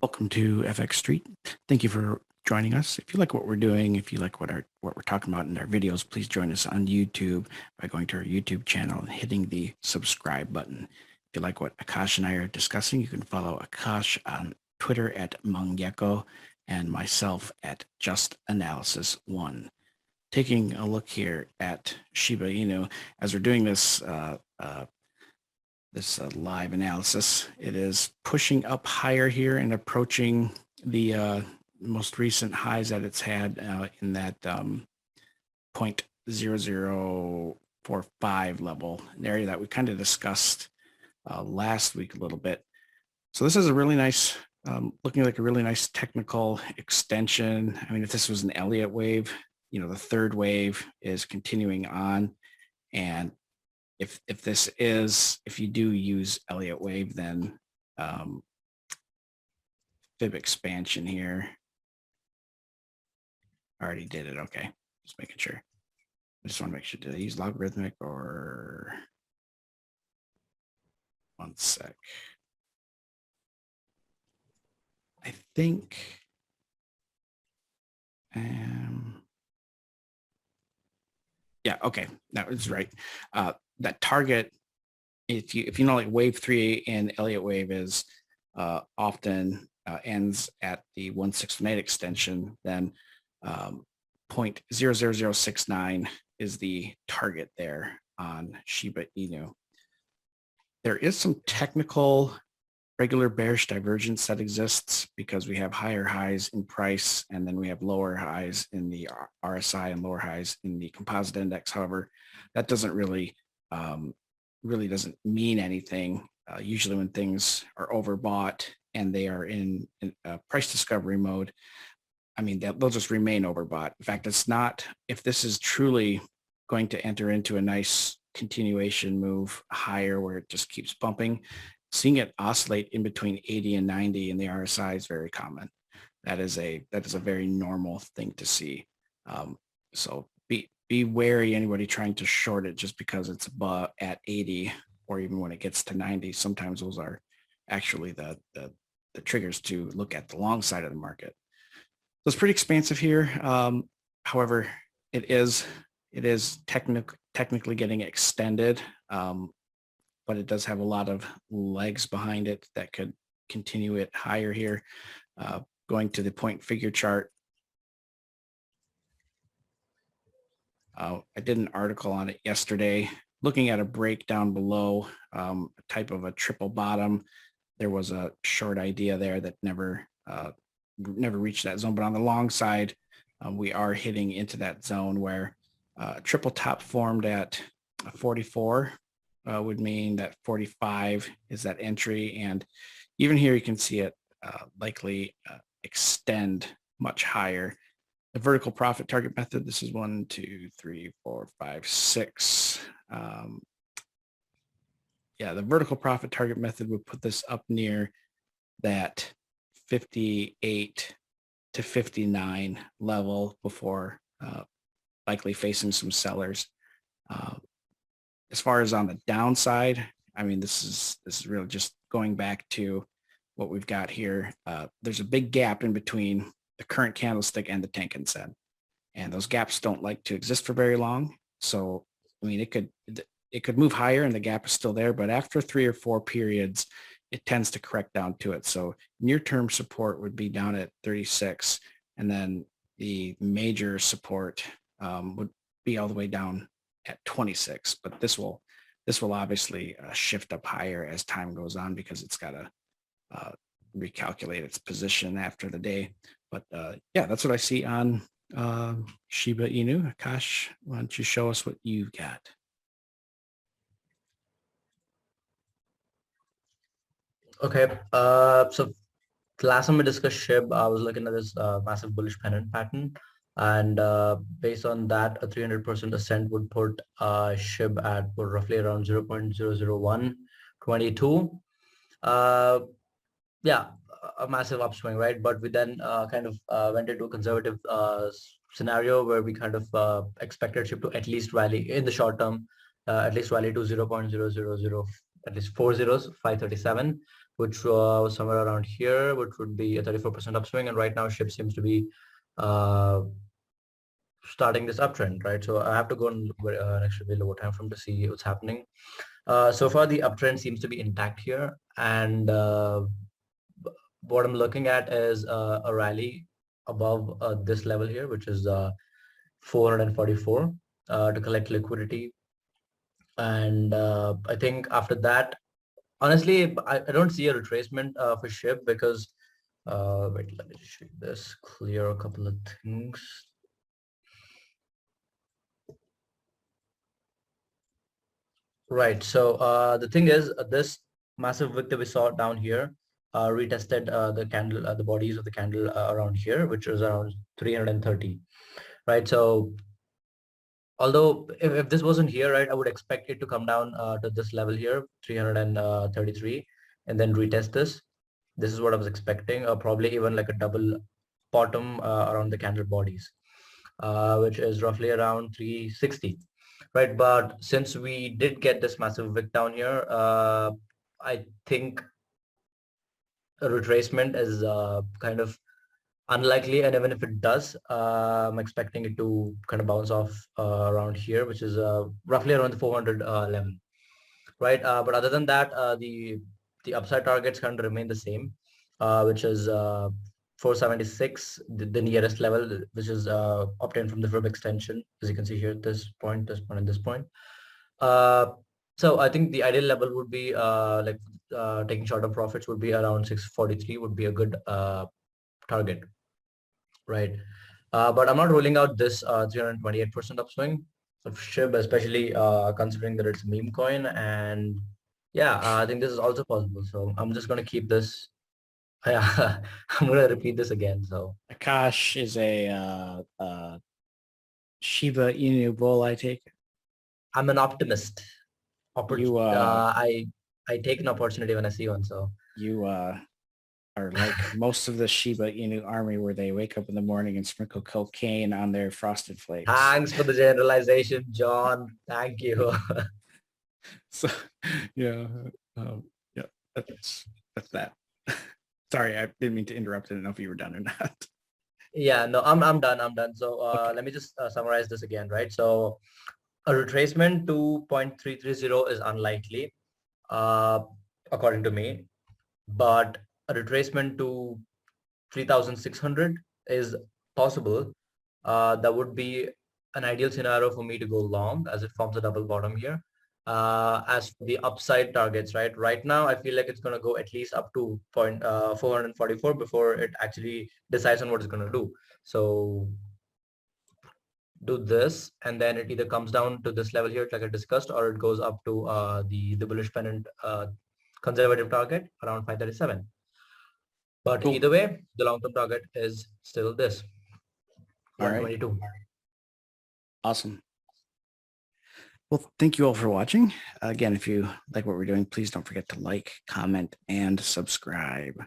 Welcome to FXStreet. Thank you for joining us. If you like what we're doing, if you like what we're talking about in our videos, please join us on YouTube by going to our YouTube channel and hitting the subscribe button. If you like what Akash and I are discussing, you can follow Akash on Twitter at Mungeko and myself at JustAnalysis1. Taking a look here at Shiba Inu, as we're doing this live analysis, it is pushing up higher here and approaching the most recent highs that it's had in that 0.0045 level, an area that we kind of discussed last week a little bit. So this is a really nice, looking like a really nice technical extension. I mean, if this was an Elliott wave, you know, the third wave is continuing on, and if you do use Elliott wave, then fib expansion here. I already did it. Okay, just making sure. I just want to make sure, did I use logarithmic or one sec? I think yeah, okay, that was right. That target, if you know, like wave 3 in Elliott wave is often ends at the 1618 extension, then 0.00069 is the target there on Shiba Inu. There is some technical regular bearish divergence that exists because we have higher highs in price and then we have lower highs in the RSI and lower highs in the composite index. However, that doesn't really doesn't mean anything. Usually when things are overbought and they are in price discovery mode, I mean, they'll just remain overbought. In fact, it's not, if this is truly going to enter into a nice continuation move higher where it just keeps bumping, seeing it oscillate in between 80 and 90 in the RSI is very common. That is a very normal thing to see. So be wary, anybody trying to short it just because it's above at 80 or even when it gets to 90. Sometimes those are actually the triggers to look at the long side of the market. So it's pretty expansive here. However, it is technically getting extended, but it does have a lot of legs behind it that could continue it higher here. Going to the point figure chart, I did an article on it yesterday, looking at a breakdown below, a type of a triple bottom. There was a short idea there that never reached that zone, but on the long side, we are hitting into that zone where triple top formed at 44 would mean that 45 is that entry, and even here you can see it likely extend much higher. The vertical profit target method, this is 1, 2, 3, 4, 5, 6. Yeah, the vertical profit target method would put this up near that 58 to 59 level before likely facing some sellers. As far as on the downside, I mean, this is really just going back to what we've got here. There's a big gap in between the current candlestick and the Tenkan Sen, and those gaps don't like to exist for very long. So, I mean, it could move higher and the gap is still there, but after 3 or 4 periods, it tends to correct down to it. So near-term support would be down at 36, and then the major support would be all the way down at 26. But this will obviously shift up higher as time goes on because it's got to recalculate its position after the day. But yeah, that's what I see on Shiba Inu. Akash, why don't you show us what you've got? Okay, so last time we discussed SHIB, I was looking at this massive bullish pennant pattern, and based on that, a 300% ascent would put SHIB at roughly around 0.00122. Yeah, a massive upswing, right? But we then kind of went into a conservative scenario where we kind of expected SHIB to at least rally in the short term, at least rally to at least 4 zeros, 537, which was somewhere around here, which would be a 34% upswing. And right now SHIB seems to be starting this uptrend, right? So I have to go on an extremely low time frame to see what's happening. So far, the uptrend seems to be intact here. And what I'm looking at is a rally above this level here, which is 444 to collect liquidity. And I think after that, honestly, I don't see a retracement for SHIB because, wait, let me just show you this, clear a couple of things. Right. So the thing is, this massive wick that we saw down here retested the candle, the bodies of the candle around here, which is around 330. Right. So although if this wasn't here, right, I would expect it to come down to this level here, 333, and then retest this. This is what I was expecting, probably even like a double bottom around the candle bodies, which is roughly around 360. Right, but since we did get this massive wick down here, I think a retracement is kind of unlikely, and even if it does, I'm expecting it to kind of bounce off around here, which is roughly around the 400 level, right? But other than that, the upside targets kind of remain the same, which is 476, the nearest level, which is obtained from the FIB extension, as you can see here at this point, and this point. So I think the ideal level would be like taking shorter profits would be around 643 would be a good target, right? But I'm not ruling out this 328% upswing of SHIB, especially considering that it's a meme coin. And yeah, I think this is also possible. So I'm just going to keep this. Yeah, I'm going to repeat this again. So Akash is a Shiba Inu bull, I take it. I'm an optimist. You, I take an opportunity when I see one. So you are like most of the Shiba Inu army, where they wake up in the morning and sprinkle cocaine on their frosted flakes. thanks for the generalization, John. Thank you. So yeah, yeah, that's that. Sorry, I didn't mean to interrupt. I didn't know if you were done or not. Yeah, no, I'm done. I'm done. So Okay. let me just summarize this again, right? So a retracement to 0.330 is unlikely, according to me, but a retracement to 3,600 is possible. That would be an ideal scenario for me to go long, as it forms a double bottom here. As for the upside targets, right? Right now, I feel like it's going to go at least up to 444 before it actually decides on what it's going to do. So do this, and then it either comes down to this level here, like I discussed, or it goes up to the bullish pennant conservative target around 537. But Cool. either way, the long-term target is still this, All right. 122. Awesome. Well, thank you all for watching. Again, if you like what we're doing, please don't forget to like, comment, and subscribe.